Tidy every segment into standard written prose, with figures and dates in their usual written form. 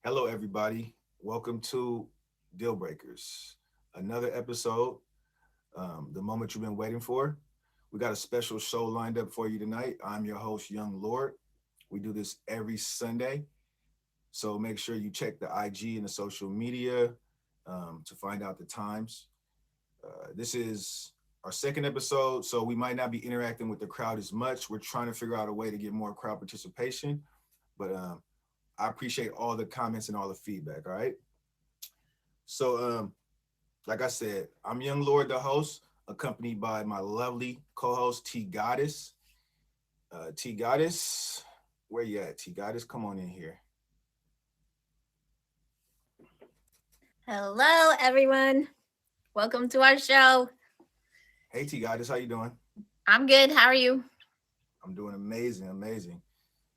Hello, everybody. Welcome to Dealbreakers, another episode, the moment you've been waiting for. We got a special show lined up for you tonight. I'm your host, Yunglord. We do this every Sunday, so make sure you check the IG and the social media to find out the times. This is our second episode, so we might not be interacting with the crowd as much. We're trying to figure out a way to get more crowd participation, but I appreciate all the comments and all the feedback. All right. So, like I said, I'm Young Lord, the host, accompanied by my lovely co-host Tgoddess. Tgoddess, where you at? Tgoddess, come on in here. Hello, everyone. Welcome to our show. Hey, Tgoddess, how you doing? I'm good. How are you? I'm doing amazing, amazing.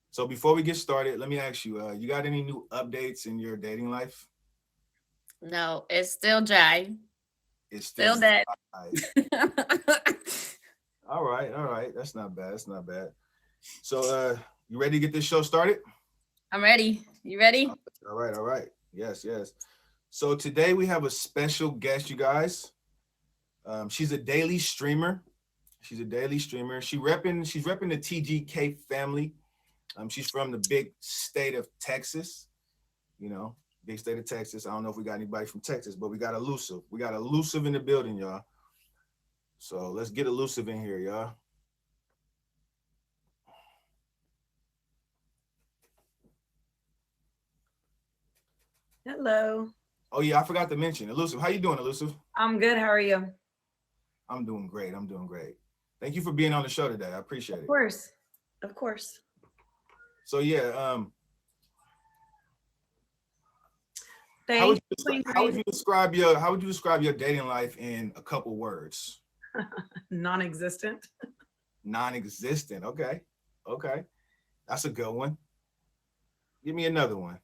So before we get started, let me ask you: you got any new updates in your dating life? No, it's still dry. It's still Still dead. all right, all right. That's not bad. That's not bad. So, you ready to get this show started? I'm ready. You ready? All right, all right. Yes, yes. So today we have a special guest, you guys. She's a daily streamer. She's a daily streamer. She's repping the TGK family. She's from the big state of Texas. You know, big state of Texas. I don't know if we got anybody from Texas, but we got Allusive. We got Allusive in the building, y'all. So let's get Allusive in here, y'all. Hello. Oh yeah, I forgot to mention Allusive. How you doing, Allusive? I'm good. How are you? I'm doing great. I'm doing great. Thank you for being on the show today. I appreciate it. Of course. Of course. So yeah, how would you describe your dating life in a couple words? Non-existent. Non-existent. Okay. Okay. That's a good one. Give me another one.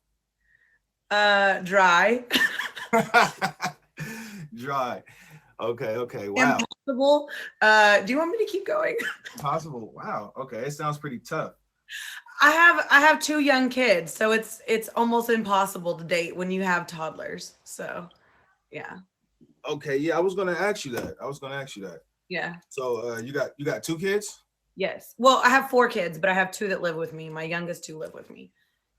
Dry. Dry. Okay, okay. Wow. Impossible. Do you want me to keep going? Impossible. Wow. Okay. It sounds pretty tough. I have two young kids, so it's almost impossible to date when you have toddlers. So yeah. Okay, yeah, I was gonna ask you that. Yeah. So you got two kids? Yes. Well, I have 4 kids, but I have 2 that live with me. My youngest 2 live with me.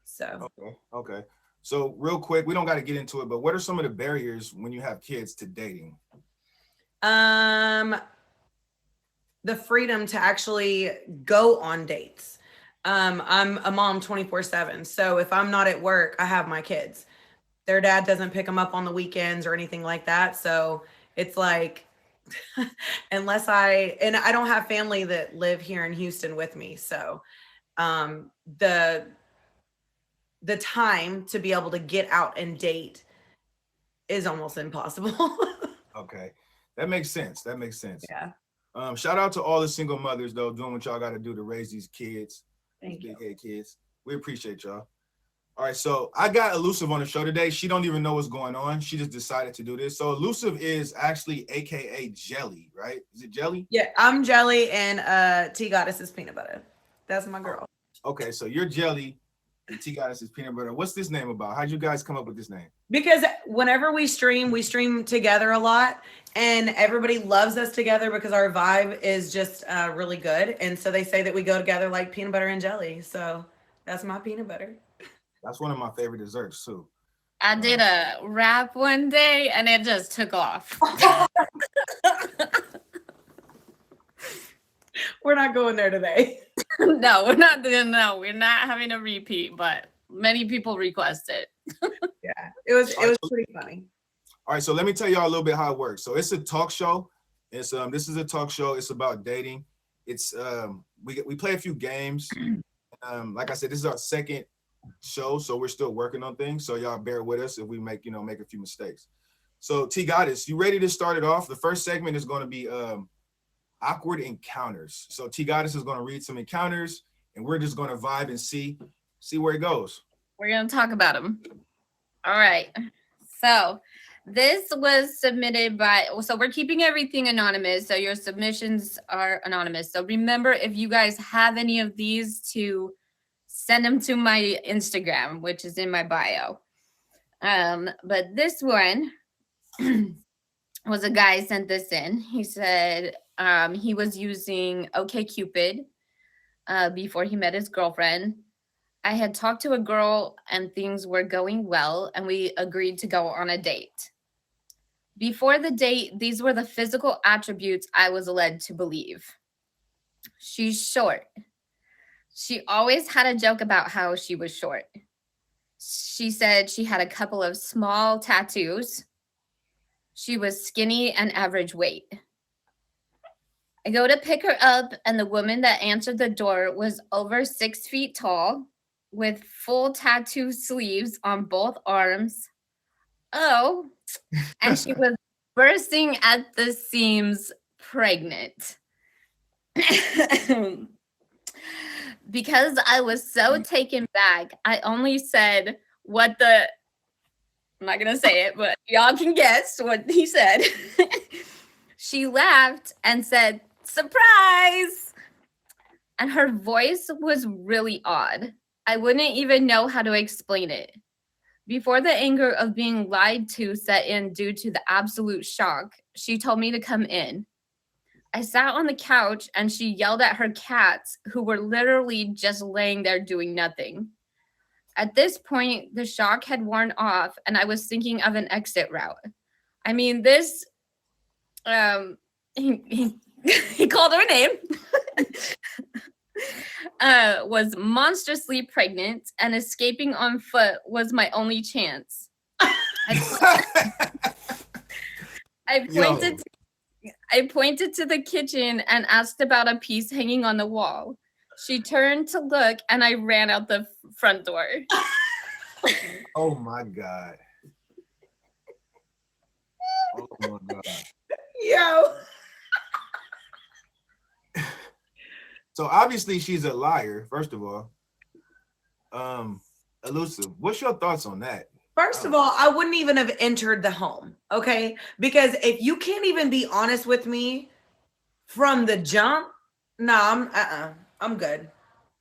So Okay, okay. So real quick, we don't got to get into it, but what are some of the barriers when you have kids to dating? the freedom to actually go on dates. I'm a mom 24/7. So if I'm not at work, I have my kids. Their dad doesn't pick them up on the weekends or anything like that. So it's like, and I don't have family that live here in Houston with me. So the time to be able to get out and date is almost impossible. Okay, that makes sense. That makes sense. Yeah. Shout out to all the single mothers though, doing what y'all got to do to raise these kids, Thank these you. big head kids. We appreciate y'all. All right, so I got Allusive on the show today. She don't even know what's going on. She just decided to do this. So Allusive is actually AKA Jelly, right? Is it Jelly? Yeah, I'm Jelly and Tgoddess is peanut butter. That's my girl. Okay, so you're Jelly and Tgoddess is peanut butter. What's this name about? How'd you guys come up with this name? Because whenever we stream together a lot, and everybody loves us together because our vibe is just really good. And so they say that we go together like peanut butter and jelly. So that's my peanut butter. That's one of my favorite desserts too. I did a rap one day and it just took off. We're not going there today. No, we're not doing. No, we're not having a repeat, but many people requested. Yeah, it was pretty funny. All right, so let me tell y'all a little bit how it works. So it's a talk show. It's this is a talk show. It's about dating. It's we play a few games. Like I said, this is our second show, so we're still working on things. So y'all bear with us if we make a few mistakes. So Tgoddess, you ready to start it off? The first segment is going to be awkward encounters. So Tgoddess is going to read some encounters, and we're just going to vibe and see where it goes. We're going to talk about them. All right. So this was submitted so we're keeping everything anonymous. So your submissions are anonymous. So remember, if you guys have any of these, to send them to my Instagram, which is in my bio. But this one was a guy sent this in. He said he was using OkCupid before he met his girlfriend. I had talked to a girl and things were going well, and we agreed to go on a date. Before the date, these were the physical attributes I was led to believe. She's short. She always had a joke about how she was short. She said she had a couple of small tattoos. She was skinny and average weight. I go to pick her up, and the woman that answered the door was over 6 feet tall, with full tattoo sleeves on both arms. Oh, and she was bursting at the seams, pregnant. Because I was so taken back, I only said, what the... I'm not going to say it, but y'all can guess what he said. She laughed and said, surprise! And her voice was really odd. I wouldn't even know how to explain it. Before the anger of being lied to set in due to the absolute shock, she told me to come in. I sat on the couch and she yelled at her cats, who were literally just laying there doing nothing. At this point, the shock had worn off and I was thinking of an exit route. I mean, this, he called her a name, was monstrously pregnant, and escaping on foot was my only chance. I pointed to the kitchen and asked about a piece hanging on the wall. She turned to look and I ran out the front door. Oh my God. Oh my God. Yo. So obviously she's a liar, first of all. Allusive, what's your thoughts on that? First of all, I wouldn't even have entered the home, okay? Because if you can't even be honest with me from the jump, I'm good.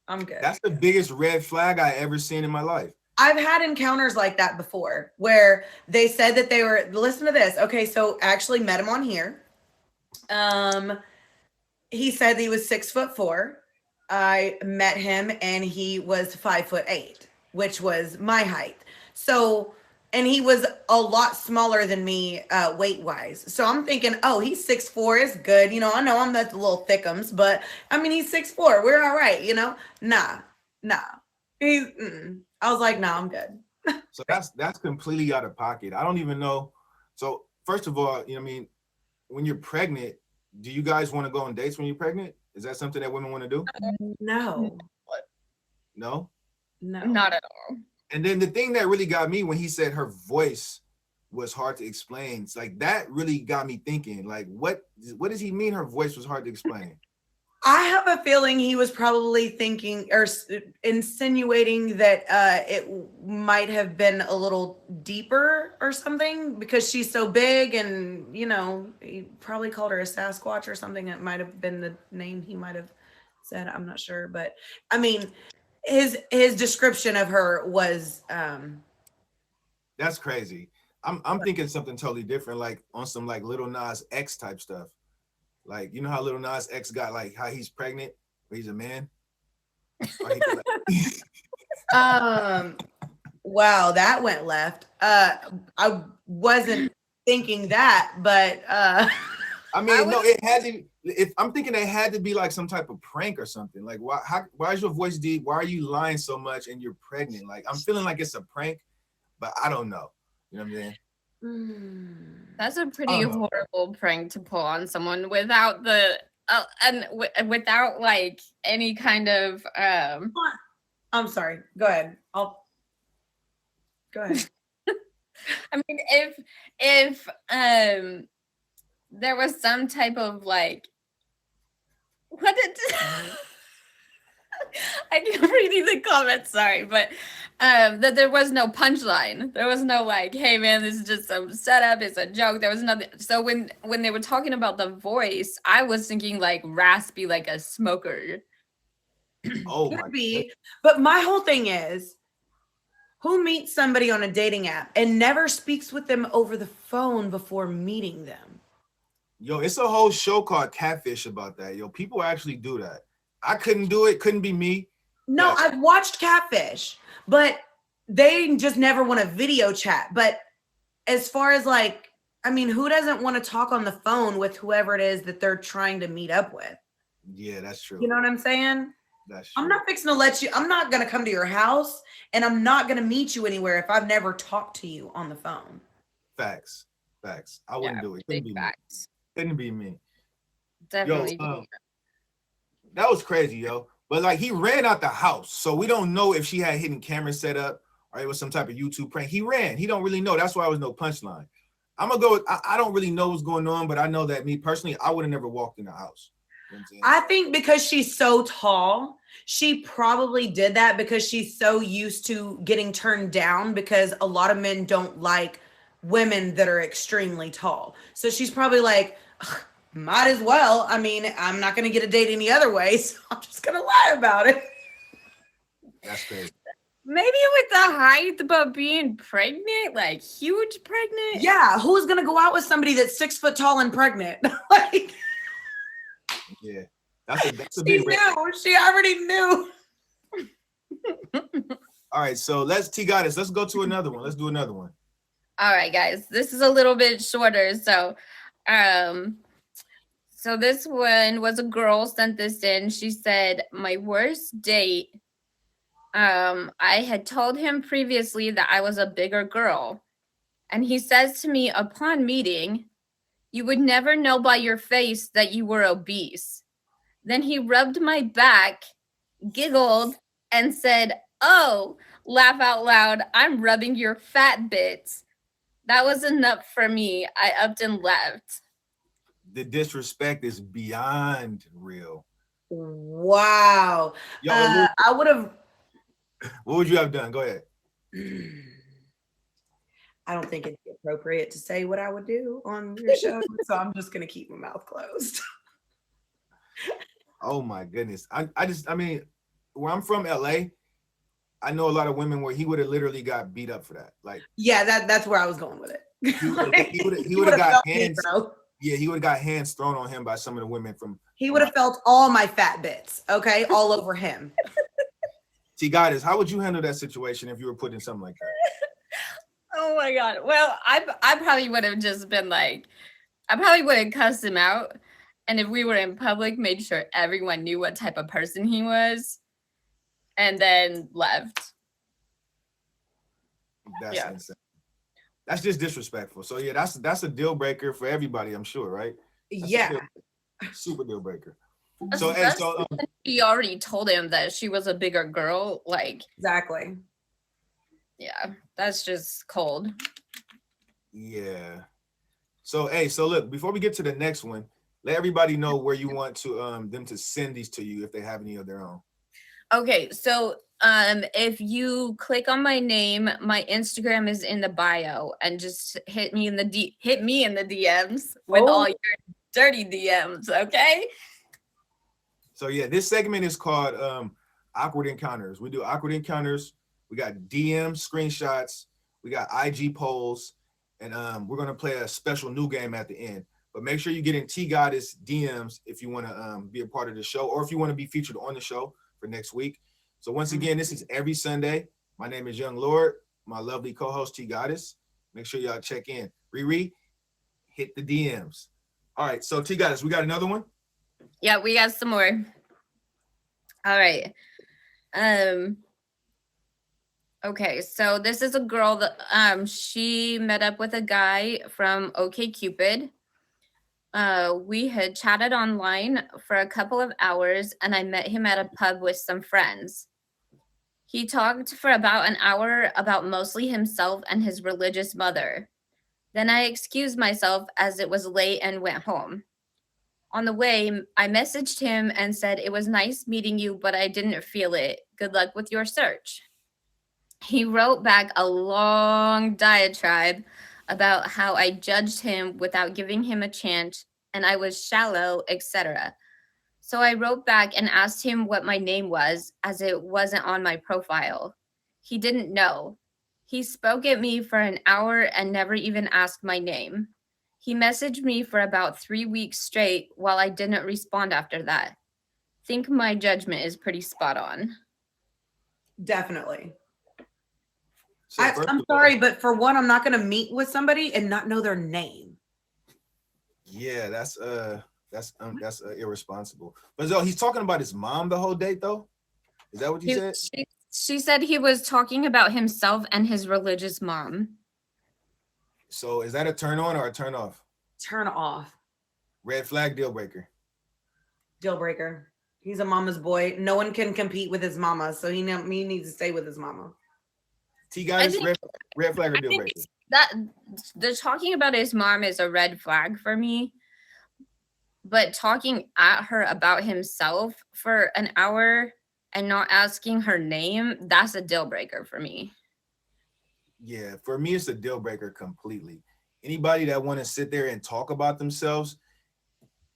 I'm good. That's the biggest red flag I ever seen in my life. I've had encounters like that before where they said that they were, listen to this. Okay, so actually met him on here. He said he was 6'4". I met him and he was 5'8", which was my height. So, and he was a lot smaller than me weight-wise. So I'm thinking, oh, he's 6'4", is good. You know, I know I'm the little thickums, but I mean, he's 6'4". We're all right, you know? Nah. I was like, nah, I'm good. So that's completely out of pocket. I don't even know. So first of all, you know what I mean, when you're pregnant, do you guys want to go on dates when you're pregnant? Is that something that women want to do? No. No? No. Not at all. And then the thing that really got me when he said her voice was hard to explain, it's like that really got me thinking, like, what does he mean her voice was hard to explain? I have a feeling he was probably thinking or insinuating that it might have been a little deeper or something because she's so big, and you know, he probably called her a Sasquatch or something. It might have been the name he might have said. I'm not sure, but I mean, his description of her was That's crazy. I'm thinking something totally different, like on some like Lil Nas X type stuff. Like, you know how Lil Nas X got, like, how he's pregnant, but he's a man? Wow, that went left. I wasn't thinking that, but I mean, no, it had to. If I'm thinking it had to be like some type of prank or something. Like, why is your voice deep? Why are you lying so much and you're pregnant? Like, I'm feeling like it's a prank, but I don't know. You know what I'm saying? That's a pretty horrible prank to pull on someone without the without like any kind of I'm sorry. Go ahead. Go ahead. I mean, if there was some type of like what did I keep reading the comments, sorry, but that there was no punchline. There was no like, hey man, this is just some setup, it's a joke. There was nothing. So when they were talking about the voice, I was thinking like raspy, like a smoker. Oh, could be. But my whole thing is, Who meets somebody on a dating app and never speaks with them over the phone before meeting them? Yo, it's a whole show called Catfish about that. Yo, people actually do that. I couldn't do it. Couldn't be me. No, But I've watched Catfish, but they just never want to video chat. But as far as like, I mean, who doesn't want to talk on the phone with whoever it is that they're trying to meet up with? yeah, that's true. You know what I'm saying? That's true. I'm not fixing to let you, I'm not going to come to your house and I'm not going to meet you anywhere if I've never talked to you on the phone. Facts. I wouldn't do it. Big facts. Couldn't be me. Definitely. Yo, that was crazy, yo. But like he ran out the house, so we don't know if she had hidden cameras set up or it was some type of YouTube prank. He ran. He don't really know. That's why there was no punchline. I'm gonna go. I don't really know what's going on, but I know that me personally, I would have never walked in the house. You know I think because she's so tall, she probably did that because she's so used to getting turned down because a lot of men don't like women that are extremely tall. So she's probably like, might as well. I mean, I'm not going to get a date any other way, so I'm just going to lie about it. That's crazy. Maybe with the hype about being pregnant, like huge pregnant. Yeah, who's going to go out with somebody that's 6 foot tall and pregnant? Like, yeah, that's a she big risk. knew. She already knew. All right, so let's Tgoddess. Let's go to another one. Let's do another one. All right, guys, this is a little bit shorter. So this one was a girl sent this in. She said, my worst date. I had told him previously that I was a bigger girl. And he says to me upon meeting, you would never know by your face that you were obese. Then he rubbed my back, giggled, and said, oh, laugh out loud, I'm rubbing your fat bits. That was enough for me. I upped and left. The disrespect is beyond real. Wow. Yo, I would have. what would you have done? Go ahead. I don't think it'd be appropriate to say what I would do on your show, so I'm just gonna keep my mouth closed. Oh my goodness. I mean, where I'm from, LA, I know a lot of women where he would have literally got beat up for that. Like, yeah, that's where I was going with it. he would have got hands. Bro. Yeah, he would have got hands thrown on him by some of the women from. He would have felt all my fat bits, okay, all over him. Tgoddess, how would you handle that situation if you were put in something like that? Oh my God. Well, I probably would have just been like, I probably would have cussed him out. And if we were in public, made sure everyone knew what type of person he was. And then left. That's insane. That's just disrespectful. So yeah, that's a deal breaker for everybody, I'm sure, right? That's super deal breaker. So he already told him that she was a bigger girl. Like, exactly. Yeah, that's just cold. Yeah. So look, before we get to the next one, let everybody know where you want to them to send these to you if they have any of their own. Okay, so if you click on my name, my Instagram is in the bio, and just hit me in the DMs with all your dirty DMs, okay? So yeah, this segment is called Awkward Encounters. We do awkward encounters. We got DM screenshots. We got IG polls, and we're gonna play a special new game at the end. But make sure you get in Tgoddess DMs if you want to be a part of the show, or if you want to be featured on the show for next week. So once again, this is every Sunday. My name is Yunglord, my lovely co-host Tgoddess. Make sure y'all check in. Riri, hit the DMs. All right, so Tgoddess, we got another one? Yeah, we got some more. All right. Okay, so this is a girl that she met up with a guy from OkCupid. We had chatted online for a couple of hours, and I met him at a pub with some friends. He talked for about an hour about mostly himself and his religious mother. Then I excused myself as it was late and went home. On the way, I messaged him and said, it was nice meeting you, but I didn't feel it. Good luck with your search. He wrote back a long diatribe about how I judged him without giving him a chance and I was shallow, etc. So I wrote back and asked him what my name was, as it wasn't on my profile. He didn't know. He spoke at me for an hour and never even asked my name. He messaged me for about 3 weeks straight while I didn't respond after that. Think my judgment is pretty spot on. Definitely. So I'm first of all, sorry, but for one, I'm not going to meet with somebody and not know their name. yeah, that's irresponsible. But so he's talking about his mom the whole date, though. Is that what you said? She said he was talking about himself and his religious mom. So is that a turn on or a turn off? Turn off. Red flag, deal breaker. Deal breaker. He's a mama's boy. No one can compete with his mama, so he needs to stay with his mama. Tgoddess, red flag or deal breaker? That the talking about his mom is a red flag for me. But talking at her about himself for an hour and not asking her name, that's a deal breaker for me. Yeah, for me, it's a deal breaker completely. Anybody that want to sit there and talk about themselves,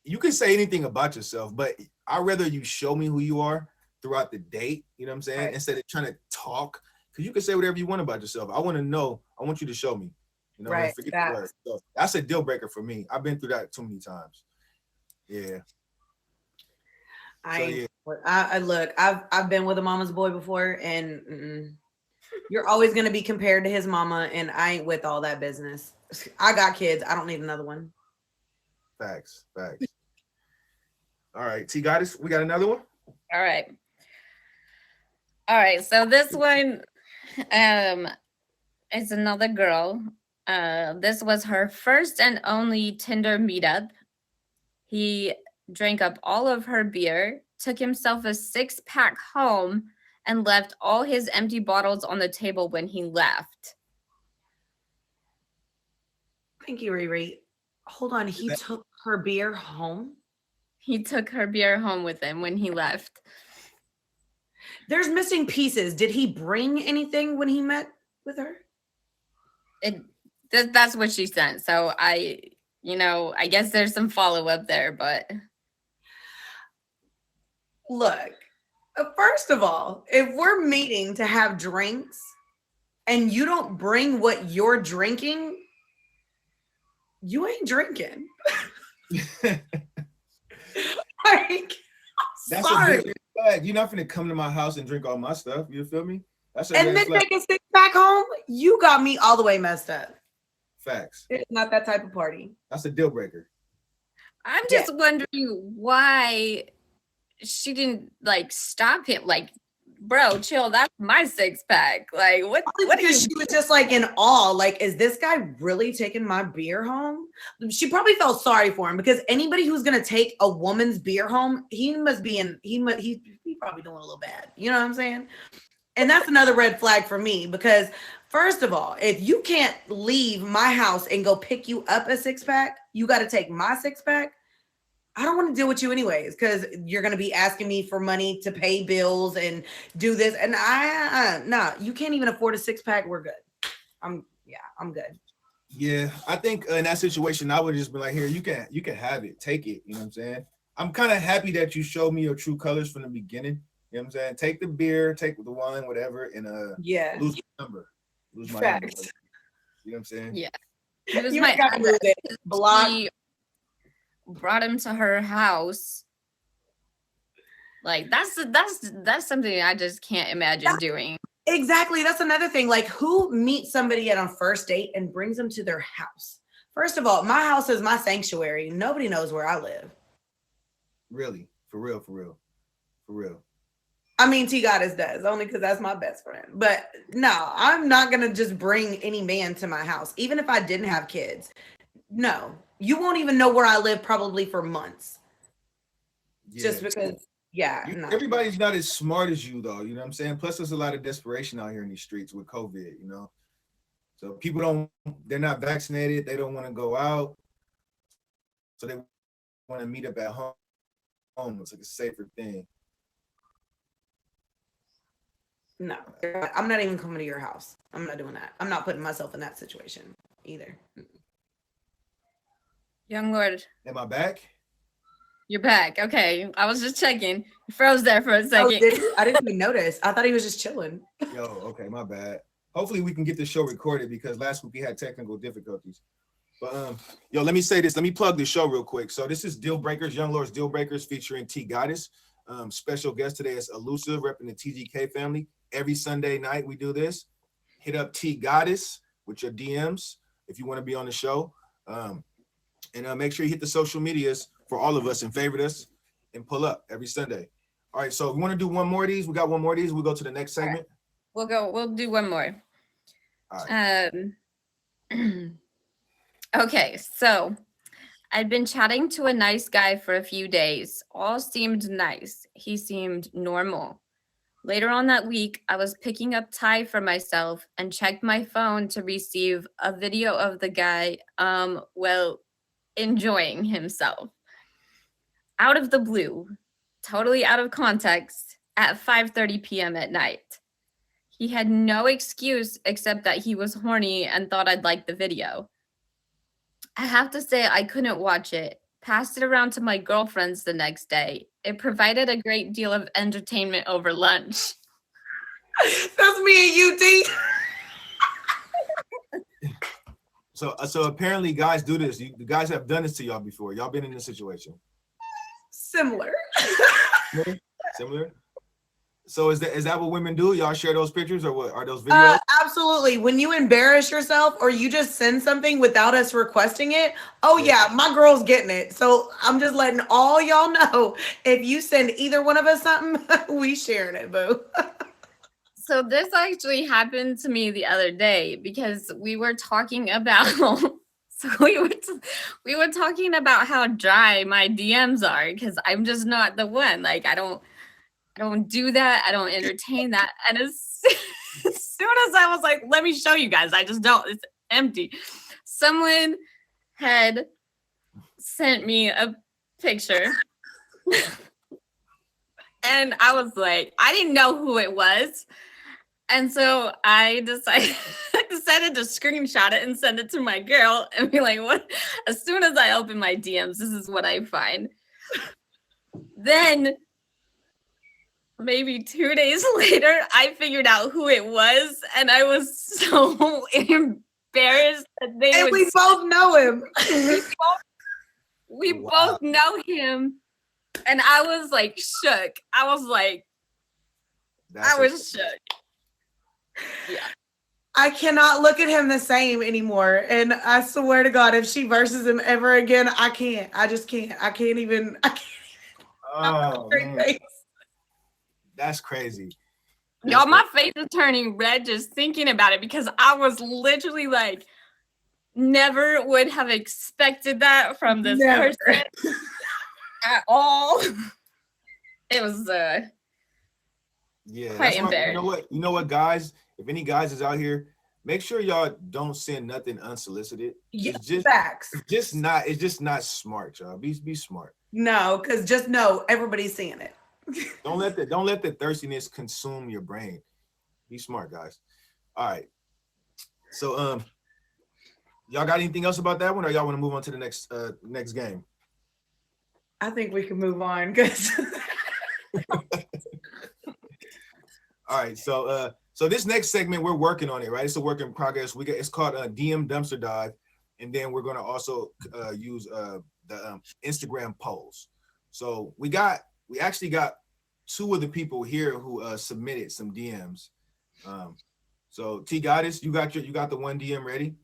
you can say anything about yourself, but I'd rather you show me who you are throughout the date, you know what I'm saying? Right. Instead of trying to talk, because you can say whatever you want about yourself. I want to know, I want you to show me. You know, Right, forget the word. So that's a deal breaker for me. I've been through that too many times. Yeah. I look, I've been with a mama's boy before, and you're always going to be compared to his mama, and I ain't with all that business. I got kids. I don't need another one. Facts. All right, Tgoddess, we got another one? All right. So this one is another girl. This was her first and only Tinder meetup. He drank up all of her beer, took himself a 6-pack home, and left all his empty bottles on the table when he left. Thank you, Riri. Hold on. He took her beer home? He took her beer home with him when he left. There's missing pieces. Did he bring anything when he met with her? That's what she sent. So I guess there's some follow-up there, but look, first of all, if we're meeting to have drinks and you don't bring what you're drinking, you ain't drinking. Like, that's sorry. a big flag. You're not gonna come to my house and drink all my stuff. You feel me? That's a and then take a 6-pack home. You got me all the way messed up. Facts. It's not that type of party. That's a deal breaker. I'm just wondering why she didn't stop him. Like, bro, chill. That's my 6-pack. Like, what? Because she was just like in awe. Like, is this guy really taking my beer home? She probably felt sorry for him, because anybody who's gonna take a woman's beer home, he probably doing a little bad. You know what I'm saying? And that's another red flag for me, because first of all, if you can't leave my house and go pick you up a 6-pack, you got to take my 6-pack. I don't want to deal with you anyways, because you're going to be asking me for money to pay bills and do this. And no, you can't even afford a 6-pack. We're good. I'm good. Yeah, I think in that situation, I would just be like, here, you can have it, take it. You know what I'm saying? I'm kind of happy that you showed me your true colors from the beginning. You know what I'm saying? Take the beer, take the wine, whatever, and lose my number. Lose my number. You know what I'm saying? Yeah. It was You my gotta lose it. Block. She brought him to her house. Like, that's something I just can't imagine doing. Exactly. That's another thing. Like, who meets somebody at a first date and brings them to their house? First of all, my house is my sanctuary. Nobody knows where I live. Really? For real. I mean, Tgoddess does, only because that's my best friend. But no, I'm not going to just bring any man to my house, even if I didn't have kids. No, you won't even know where I live probably for months. Yeah. Just because, no. Everybody's not as smart as you, though. You know what I'm saying? Plus, there's a lot of desperation out here in these streets with COVID, you know? So people they're not vaccinated. They don't want to go out. So they want to meet up at home. It's like a safer thing. No, I'm not even coming to your house. I'm not doing that. I'm not putting myself in that situation either. Yunglord. Am I back? You're back. Okay. I was just checking. You froze there for a second. I didn't even notice. I thought he was just chilling. Yo, okay, my bad. hopefully we can get this show recorded because last week we had technical difficulties. But yo, let me say this. Let me plug the show real quick. So this is Dealbreakers, Yunglord's Dealbreakers featuring Tgoddess. Special guest today is Allusive, repping the TGK family. Every Sunday night we do this. Hit up Tgoddess with your DMs if you want to be on the show. And make sure you hit the social medias for all of us and favorite us and pull up every Sunday. All right, so if we want to do one more of these, we got one more of these. We'll go to the next segment. We'll do one more. All right. Okay, so I'd been chatting to a nice guy for a few days. All seemed nice. He seemed normal. Later on that week, I was picking up Thai for myself and checked my phone to receive a video of the guy, enjoying himself. Out of the blue, totally out of context, at 5:30 p.m. at night. He had no excuse except that he was horny and thought I'd like the video. I have to say I couldn't watch it. Passed it around to my girlfriends the next day. It provided a great deal of entertainment over lunch. That's me and you, T. So apparently guys do this. You guys have done this to y'all before. Y'all been in this situation. Similar. Similar? So is that what women do? Y'all share those pictures or what? Are those videos? Absolutely. When you embarrass yourself or you just send something without us requesting it, oh yeah, my girl's getting it. So I'm just letting all y'all know, if you send either one of us something, we sharing it, boo. So this actually happened to me the other day because we were talking about we were talking about how dry my DMs are because I'm just not the one. Like I don't do that. I don't entertain that. And as soon as I was like, let me show you guys, I just don't, it's empty. Someone had sent me a picture and I was like, I didn't know who it was. And so I decided to screenshot it and send it to my girl and be like, what? As soon as I open my DMs, this is what I find. Then maybe 2 days later, I figured out who it was, and I was so embarrassed that we both know him. we both know him, and I was like shook. I was like, shook. Yeah. I cannot look at him the same anymore, and I swear to God, if she versus him ever again, I can't. I just can't. I can't even. Oh, that's crazy. Y'all, my face is turning red just thinking about it because I was literally like, never would have expected that from this person at all. It was quite embarrassing. You know what, guys? If any guys is out here, make sure y'all don't send nothing unsolicited. It's just facts. It's just not smart, y'all. Be smart. No, because just know everybody's seeing it. Don't let the thirstiness consume your brain. Be smart, guys. All right. So y'all got anything else about that one, or y'all want to move on to the next game? I think we can move on because all right, so this next segment we're working on it, right? It's a work in progress. It's called DM Dumpster Dive, and then we're gonna also use the Instagram polls. So we actually got two of the people here who submitted some DMs. So Tgoddess, you got the one DM ready?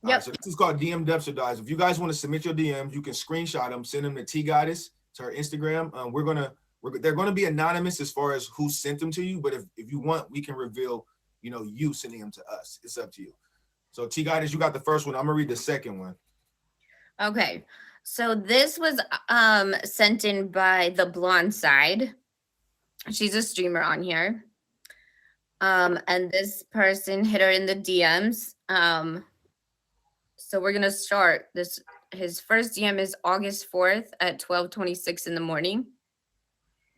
Yep. Right, so this is called DM Dumpster Dives. If you guys want to submit your DMs, you can screenshot them, send them to Tgoddess, to her Instagram. They're gonna be anonymous as far as who sent them to you, but if you want, we can reveal, you sending them to us. It's up to you. So Tgoddess, you got the first one. I'm gonna read the second one. Okay. So this was sent in by the Blonde Side. She's a streamer on here. And this person hit her in the DMs. So we're gonna start this. His first DM is August 4th at 12:26 in the morning.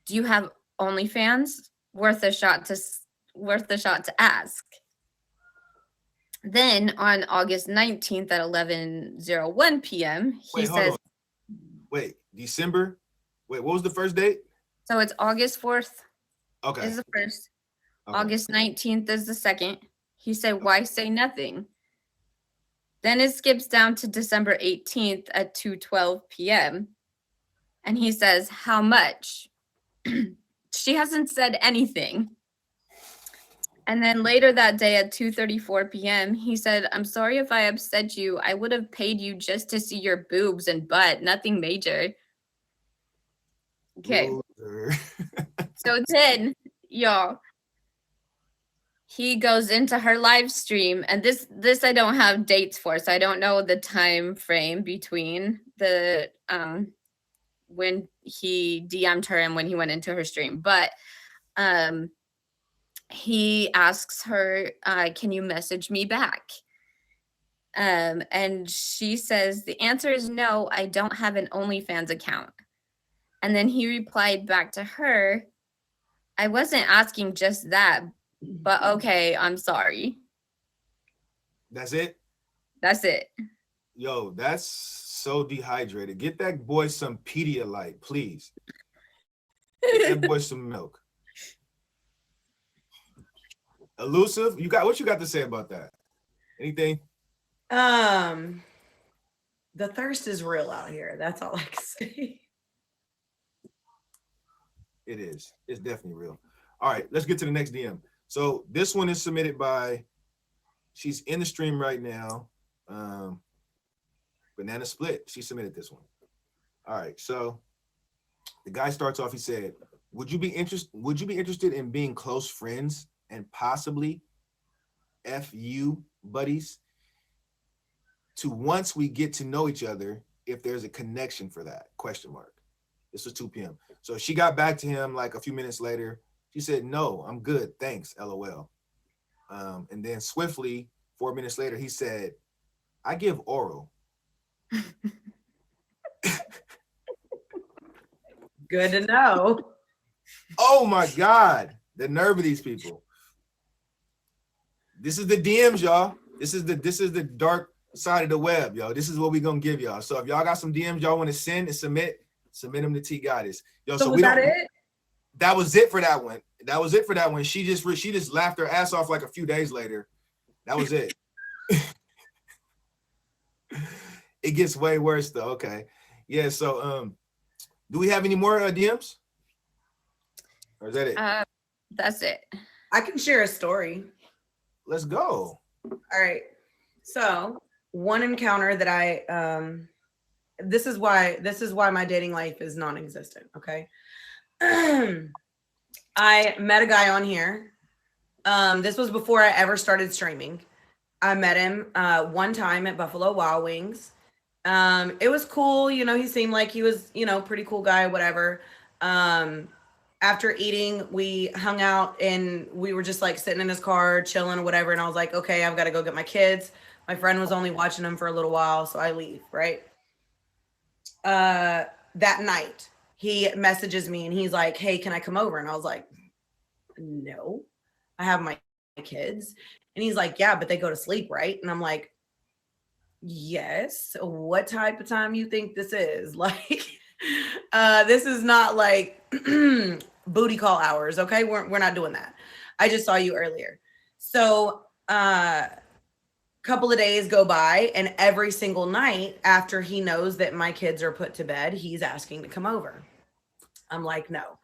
Do you have OnlyFans? Worth a shot to ask. Then on August 19th at 11:01 p.m., he says, Wait, December? Wait, what was the first date? So it's August 4th. Okay. Is the first. Okay. August 19th is the second. He said, why say nothing? Then it skips down to December 18th at 2:12 p.m. And he says, how much? She hasn't said anything. And then later that day at 2:34 p.m., he said, I'm sorry if I upset you. I would have paid you just to see your boobs and butt, nothing major. Okay. So then, y'all, he goes into her live stream, and this I don't have dates for, so I don't know the time frame between the when he DM'd her and when he went into her stream, but he asks her, can you message me back? And she says, the answer is no, I don't have an OnlyFans account. And then he replied back to her, I wasn't asking just that, but okay, I'm sorry. That's it? That's it. Yo, that's so dehydrated. Get that boy some Pedialyte, please. Get that boy some milk. Allusive, what you got to say about that? Anything? The thirst is real out here. That's all I can say. It is. It's definitely real. All right, let's get to the next DM. So this one is submitted by, she's in the stream right now. Banana Split. She submitted this one. All right, so the guy starts off. He said, "Would you be interested in being close friends and possibly FU buddies to once we get to know each other if there's a connection for that?" Question mark. This was 2 p.m. So she got back to him like a few minutes later. She said, "No, I'm good. Thanks, LOL." And then swiftly, 4 minutes later, he said, "I give oral." Good to know. Oh my God. The nerve of these people. This is the DMs, y'all. This is the dark side of the web, y'all. This is what we're gonna give y'all. So if y'all got some DMs y'all want to send and submit them to Tgoddess. Yo, So was that it? That was it for that one. That was it for that one. She just laughed her ass off like a few days later. That was it. It gets way worse though. Okay. Yeah, so do we have any more DMs? Or is that it? That's it. I can share a story. Let's go. All right. So one encounter that I this is why my dating life is non-existent. Okay. I met a guy on here. This was before I ever started streaming. I met him one time at Buffalo Wild Wings. It was cool. You know, he seemed like he was, pretty cool guy, whatever. After eating, we hung out and we were just like sitting in his car, chilling or whatever. And I was like, okay, I've got to go get my kids. My friend was only watching them for a little while, so I leave, right? That night, he messages me and he's like, hey, can I come over? And I was like, no, I have my kids. And he's like, yeah, but they go to sleep, right? And I'm like, yes. What type of time you think this is? Like, this is not like booty call hours, okay? We're not doing that. I just saw you earlier. So couple of days go by, and every single night after he knows that my kids are put to bed, he's asking to come over. I'm like, no.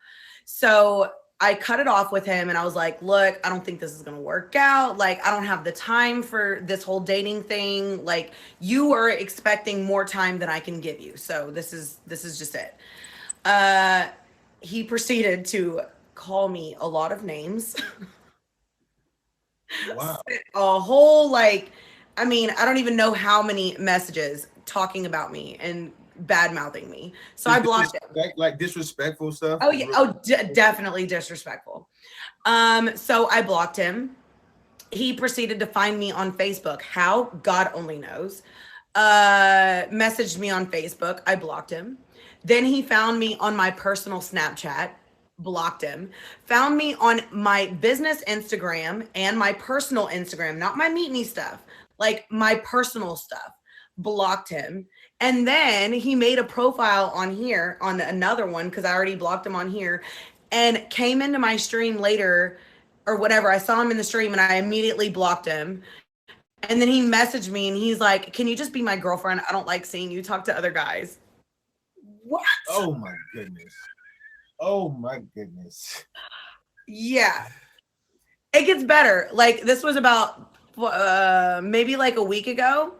So I cut it off with him and I was like, look, I don't think this is going to work out. Like, I don't have the time for this whole dating thing. Like, you are expecting more time than I can give you. So this is just it. He proceeded to call me a lot of names. Wow. A whole, I don't even know how many messages talking about me and bad mouthing me. So I blocked him. Like disrespectful stuff? Oh yeah. Oh, definitely disrespectful. So I blocked him. He proceeded to find me on Facebook. How? God only knows. Messaged me on Facebook. I blocked him. Then he found me on my personal Snapchat. Blocked him. Found me on my business Instagram and my personal Instagram, not my meet me stuff, like my personal stuff. Blocked him. And then he made a profile on here on another one because I already blocked him on here, and came into my stream later or whatever. I saw him in the stream and I immediately blocked him. And then he messaged me and he's like, can you just be my girlfriend? I don't like seeing you talk to other guys. What? Oh my goodness. Oh my goodness. Yeah. It gets better. Like, this was about maybe like a week ago.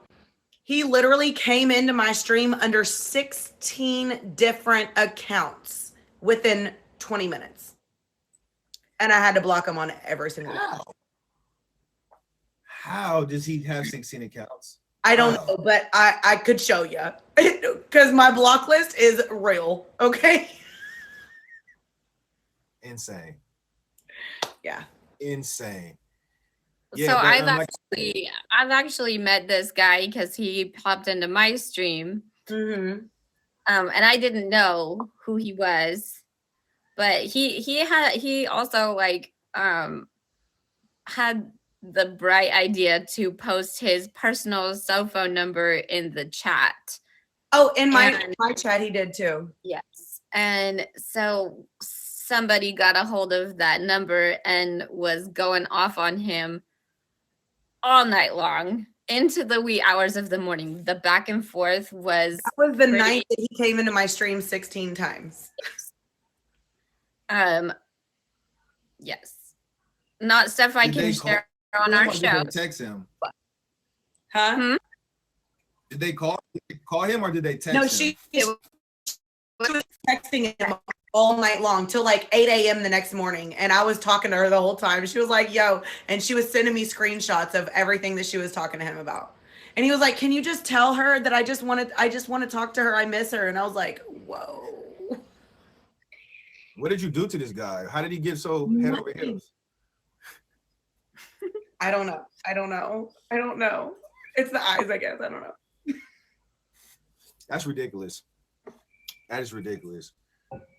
He literally came into my stream under 16 different accounts within 20 minutes. And I had to block him on every single one. How does he have 16 accounts? I don't know, but I could show you because my block list is real. Okay. Insane. Yeah. Insane. So I've actually met this guy because he popped into my stream. Mm-hmm. And I didn't know who he was, but he also like had the bright idea to post his personal cell phone number in the chat. Oh, in my chat he did too. Yes. And so somebody got a hold of that number and was going off on him all night long into the wee hours of the morning. The back and forth was the night that he came into my stream 16 times. Yes. Not stuff I can share on our show. Did they text him? Huh? Hmm? Did they call him or did they text him? No, she was texting him all night long till like 8 a.m. the next morning. And I was talking to her the whole time. She was like, yo, and she was sending me screenshots of everything that she was talking to him about. And he was like, can you just tell her that I just want to talk to her. I miss her. And I was like, whoa. What did you do to this guy? How did he get so head over heels? I don't know. It's the eyes, I guess. I don't know. That's ridiculous. That is ridiculous.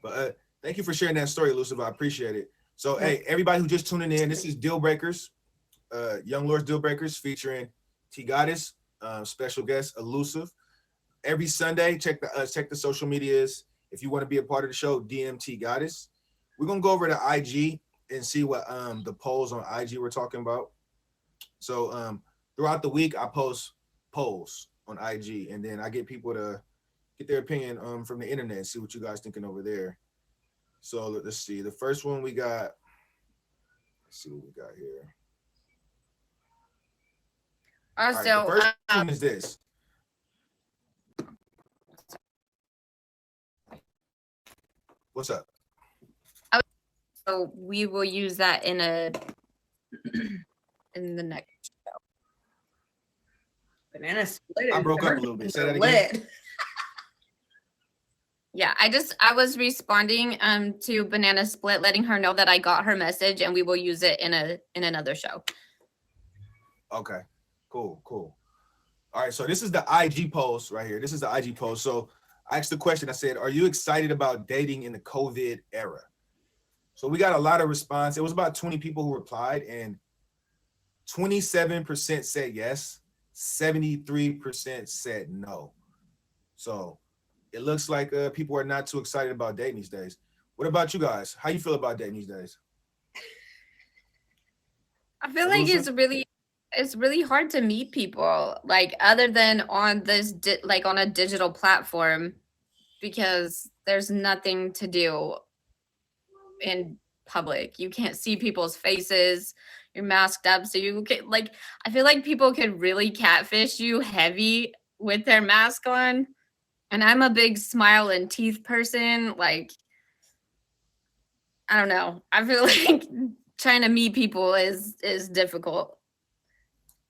But thank you for sharing that story, Allusive. I appreciate it. So, hey, everybody who just tuning in, this is Dealbreakers, Yunglord's Dealbreakers featuring Tgoddess, special guest Allusive. Every Sunday, check the social medias. If you want to be a part of the show, DM Tgoddess. We're gonna go over to IG and see what the polls on IG we're talking about. So throughout the week, I post polls on IG, and then I get people to get their opinion from the internet and see what you guys thinking over there. So let's see. The first one we got. Let's see what we got here. Also, the first one is this. What's up? So we will use that in the next show. Banana split. I broke up a little bit. Say that again. Yeah, I was responding to Banana Split, letting her know that I got her message, and we will use it in another show. Okay, cool. All right, so this is the IG post right here. This is the IG post. So I asked the question. I said, "Are you excited about dating in the COVID era?" So we got a lot of response. It was about 20 people who replied, and 27% said yes, 73% said no. So it looks like people are not too excited about dating these days. What about you guys? How you feel about dating these days? I feel like it's really hard to meet people, like, other than on this like on a digital platform, because there's nothing to do in public. You can't see people's faces. You're masked up, so you can, like, I feel like people could really catfish you heavy with their mask on. And I'm a big smile and teeth person. Like, I don't know. I feel like trying to meet people is difficult.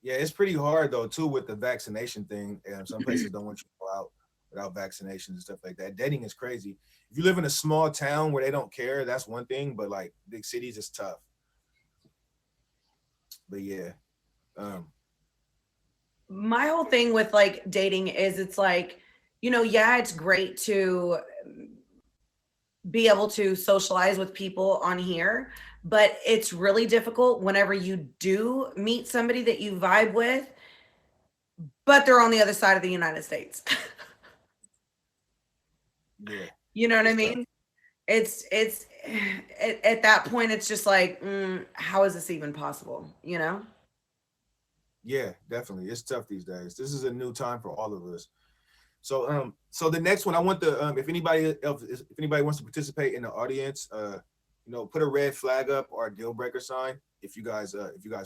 Yeah, it's pretty hard though too with the vaccination thing. And some places don't want you to go out without vaccinations and stuff like that. Dating is crazy. If you live in a small town where they don't care, that's one thing. But like big cities, it's tough. But yeah. My whole thing with like dating is it's like, you know, yeah, it's great to be able to socialize with people on here, but it's really difficult whenever you do meet somebody that you vibe with, but they're on the other side of the United States. Yeah. You know what I mean? it's at that point it's just like, how is this even possible? You know? Yeah, definitely. It's tough these days. This is a new time for all of us. So the next one, I want the if anybody else, if anybody wants to participate in the audience, put a red flag up or a deal breaker sign if you guys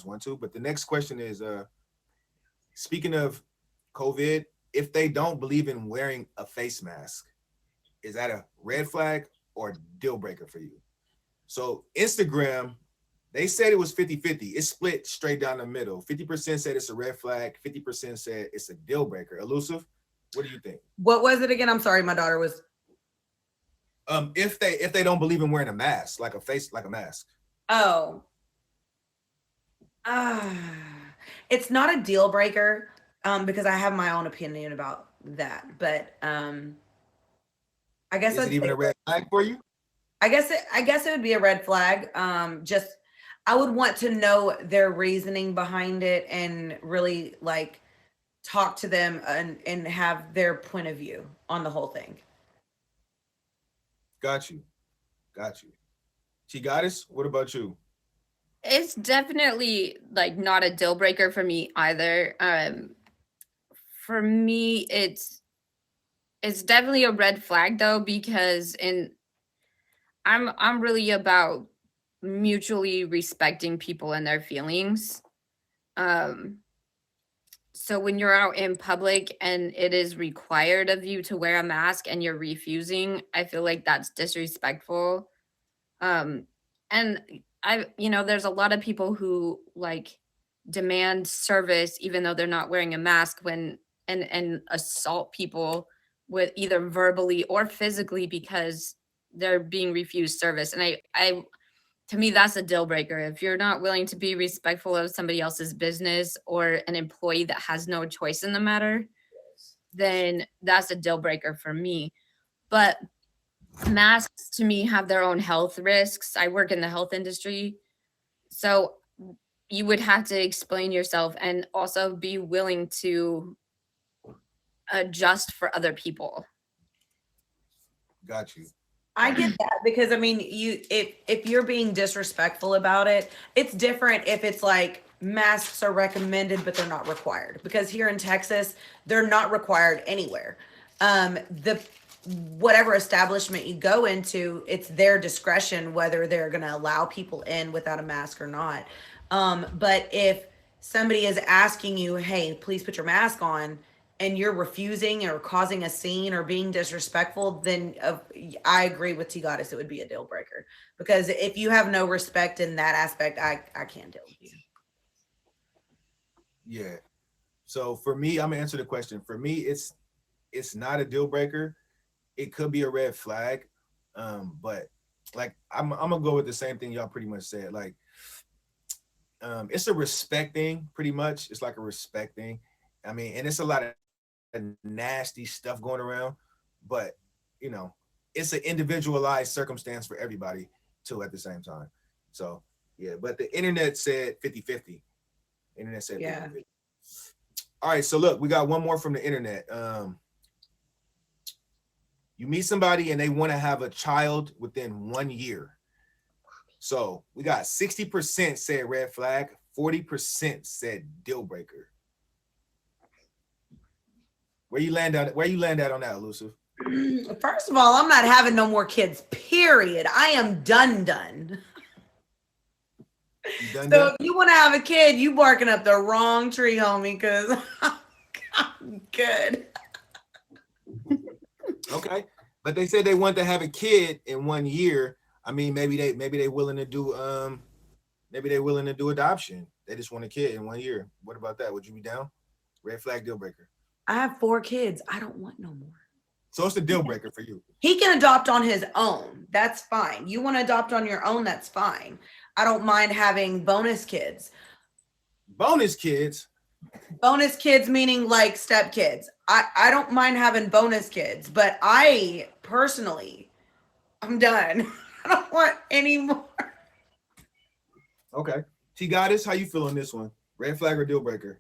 want to. But the next question is, speaking of COVID, if they don't believe in wearing a face mask, is that a red flag or deal breaker for you? So Instagram, they said it was 50-50. It's split straight down the middle. 50% said it's a red flag, 50% said it's a deal breaker. Allusive, what do you think? What was it again? I'm sorry, my daughter was. If they don't believe in wearing a mask, like a mask. Oh. It's not a deal breaker, because I have my own opinion about that. But I guess is it even a red flag for you? I guess it would be a red flag. Just I would want to know their reasoning behind it and really like talk to them and have their point of view on the whole thing. Got you. Tgoddess, what about you? It's definitely like not a deal breaker for me either. For me, it's definitely a red flag though, because I'm really about mutually respecting people and their feelings. So when you're out in public and it is required of you to wear a mask and you're refusing, I feel like that's disrespectful. And there's a lot of people who like demand service even though they're not wearing a mask and assault people with either verbally or physically because they're being refused service. And I to me, that's a deal breaker. If you're not willing to be respectful of somebody else's business or an employee that has no choice in the matter, then that's a deal breaker for me. But masks to me have their own health risks. I work in the health industry. So you would have to explain yourself and also be willing to adjust for other people. Got you. I get that because I mean, if you're being disrespectful about it, it's different if it's like masks are recommended but they're not required. Because here in Texas, they're not required anywhere. The whatever establishment you go into, it's their discretion whether they're going to allow people in without a mask or not. But if somebody is asking you, "Hey, please put your mask on," and you're refusing or causing a scene or being disrespectful, then I agree with Tgoddess. It would be a deal breaker because if you have no respect in that aspect, I can't deal with you. Yeah. So for me, I'm gonna answer the question. For me, it's not a deal breaker. It could be a red flag, but like I'm gonna go with the same thing y'all pretty much said. Like, it's a respect thing, pretty much. It's like a respect thing. I mean, and it's a lot of nasty stuff going around, but it's an individualized circumstance for everybody too at the same time. So yeah, but the internet said 50-50. Internet said 50-50. All right, so look, we got one more from the internet. You meet somebody and they want to have a child within 1 year. So we got 60% said red flag, 40% said deal breaker. Where you land at on that, Allusive? First of all, I'm not having no more kids, period. I am done. So if you want to have a kid, you barking up the wrong tree, homie, because I'm good. Okay. But they said they want to have a kid in 1 year. I mean, maybe they willing to do adoption. They just want a kid in 1 year. What about that? Would you be down? Red flag, deal breaker. I have 4 kids. I don't want no more. So it's a deal breaker for you. He can adopt on his own. That's fine. You want to adopt on your own? That's fine. I don't mind having bonus kids. Bonus kids? Bonus kids meaning like step kids. I don't mind having bonus kids, but I personally, I'm done. I don't want any more. Okay. Tgoddess, how you feel on this one? Red flag or deal breaker?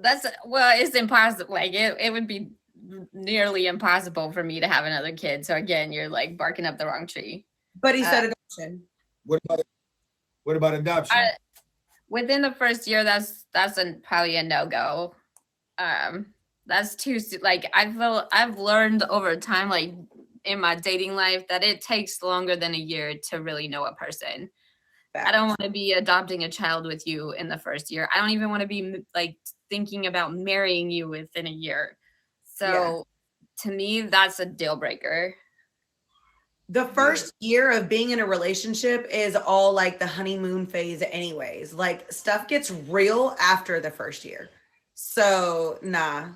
It's impossible. Like it would be nearly impossible for me to have another kid. So again, you're like barking up the wrong tree. But he said adoption. What about adoption? Within the first year, that's probably a no-go. That's too like I've learned over time, like in my dating life, that it takes longer than a year to really know a person. I don't want to be adopting a child with you in the first year. I don't even want to be like thinking about marrying you within a year. So to me, that's a deal breaker. The first year of being in a relationship is all like the honeymoon phase anyways. Like stuff gets real after the first year. So nah.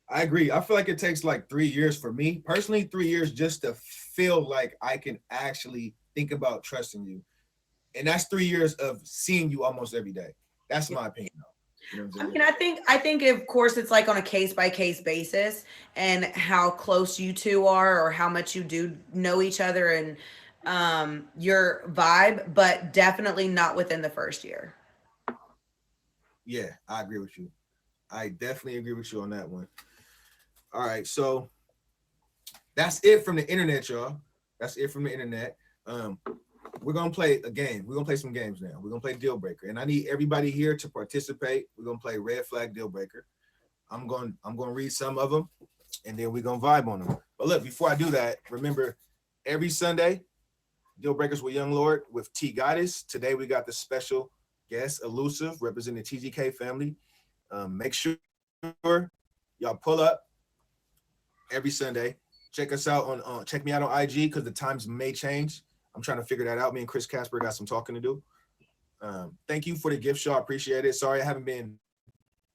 I agree. I feel like it takes like 3 years for me personally, 3 years just to feel like I can actually think about trusting you. And that's 3 years of seeing you almost every day. That's my opinion. You know what I'm saying? I think of course it's like on a case by case basis and how close you two are or how much you do know each other and your vibe, but definitely not within the first year. Yeah, I agree with you. I definitely agree with you on that one. All right, so that's it from the internet, y'all. That's it from the internet. We're gonna play a game. We're gonna play some games now. We're gonna play Deal Breaker, and I need everybody here to participate. We're gonna play Red Flag Deal Breaker. I'm gonna read some of them, and then we're gonna vibe on them. But look, before I do that, remember every Sunday, Deal Breakers with Yunglord with Tgoddess. Today we got the special guest, Allusive, representing the TGK family. Make sure y'all pull up every Sunday. Check us out on check me out on IG because the times may change. I'm trying to figure that out. Me and Chris Casper got some talking to do. Thank you for the gift show. I appreciate it. Sorry I haven't been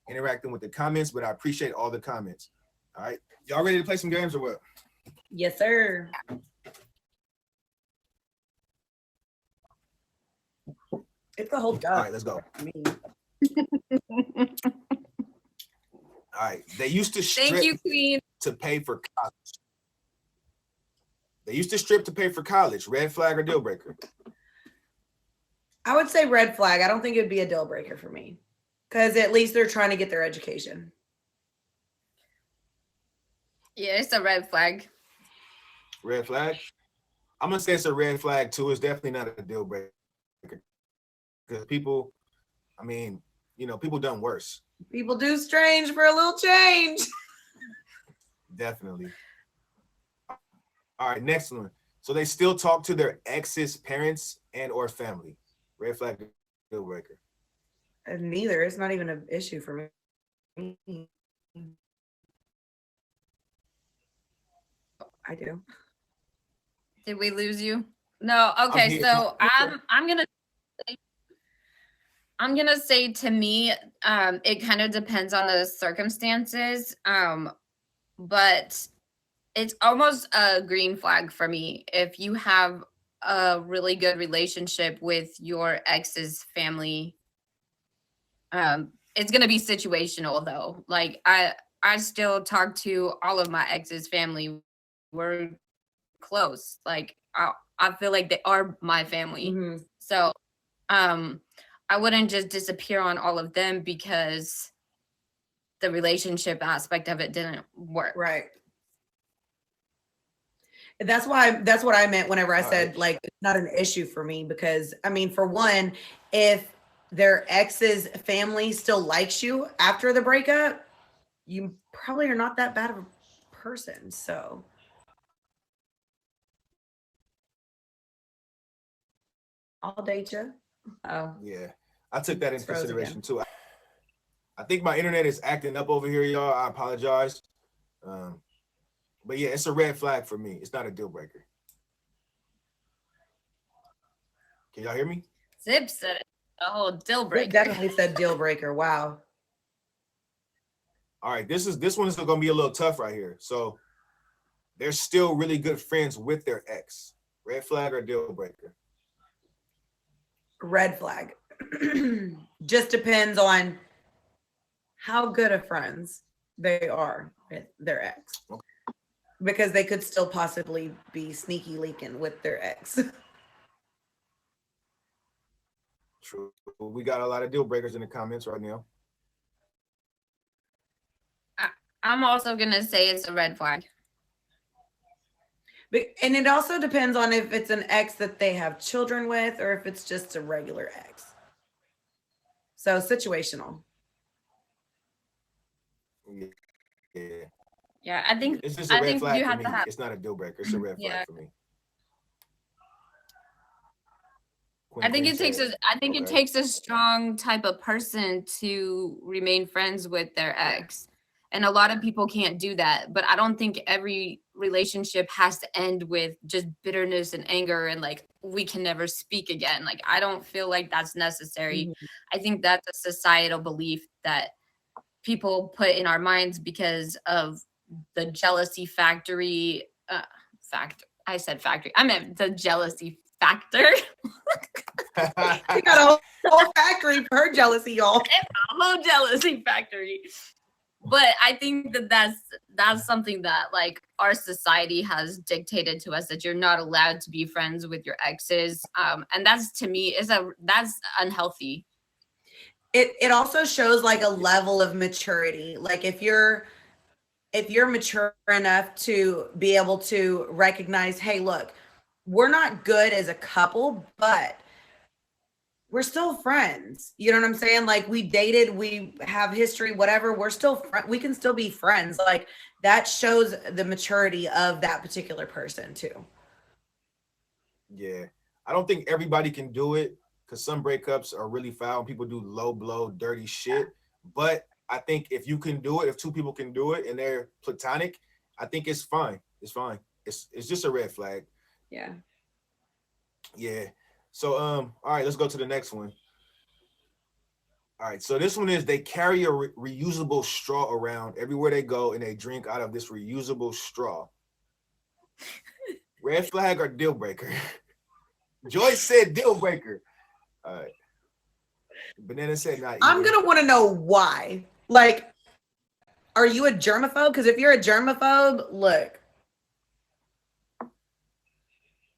interacting with the comments, but I appreciate all the comments. All right. Y'all ready to play some games or what? Yes, sir. It's a whole job. All right, let's go. All right. They used to strip Thank you, Queen. to pay for college. They used to strip to pay for college. Red flag or deal breaker? I would say red flag. I don't think it'd be a deal breaker for me because at least they're trying to get their education. Yeah, it's a red flag. Red flag? I'm going to say it's a red flag too. It's definitely not a deal breaker. Because people, I mean, you know, people done worse. People do strange for a little change. Definitely. All right, next one. So they still talk to their ex's parents and or family. Red flag, deal breaker. Neither. It's not even an issue for me. I do. Did we lose you? No. Okay, so I'm gonna say to me, it kind of depends on the circumstances. But it's almost a green flag for me if you have a really good relationship with your ex's family. It's gonna be situational though. Like I still talk to all of my ex's family. We're close. Like I feel like they are my family. Mm-hmm. So I wouldn't just disappear on all of them because the relationship aspect of it didn't work. Right. That's what I meant whenever I said like it's not an issue for me because I mean, for one, if their ex's family still likes you after the breakup, you probably are not that bad of a person. So I'll date you. Oh, yeah. I took that into consideration too. I think my internet is acting up over here, y'all. I apologize. But yeah, it's a red flag for me. It's not a deal breaker. Can y'all hear me? Zip said it. A whole deal breaker. It definitely said deal breaker. Wow. All right, this one is going to be a little tough right here. So they're still really good friends with their ex. Red flag or deal breaker? Red flag. Just depends on how good of friends they are with their ex. Okay. Because they could still possibly be sneaky leaking with their ex. True. We got a lot of deal breakers in the comments right now. I'm also gonna say it's a red flag. And it also depends on if it's an ex that they have children with or if it's just a regular ex. So situational. Yeah. Yeah, I think It's just a red flag you for have me. to have. It's not a deal breaker. It's a red flag Yeah. for me. I think it takes said, it takes a strong type of person to remain friends with their ex. And a lot of people can't do that, but I don't think every relationship has to end with just bitterness and anger and like we can never speak again. Like I don't feel like that's necessary. I think that's a societal belief that people put in our minds because of the jealousy factory I said factory. I meant the jealousy factor. You got a whole factory for her jealousy, y'all. A whole jealousy factory. But I think that that's something that like our society has dictated to us, that you're not allowed to be friends with your exes, and that's to me that's unhealthy. It also shows like a level of maturity. Like if you're mature enough to be able to recognize, hey, look, we're not good as a couple, but we're still friends. You know what I'm saying? Like we dated, we have history, whatever. We're still we can still be friends. Like that shows the maturity of that particular person too. Yeah. I don't think everybody can do it because some breakups are really foul and people do low blow, dirty shit. But I think if you can do it, if two people can do it and they're platonic, I think it's fine. It's fine. It's just a red flag. Yeah. Yeah. So all right, let's go to the next one. All right, so this one is they carry a reusable straw around everywhere they go and they drink out of this reusable straw. Red flag or deal breaker? Joyce said deal breaker. All right. Banana said not. I'm gonna want to know why. Like, are you a germaphobe? Because if you're a germaphobe, look,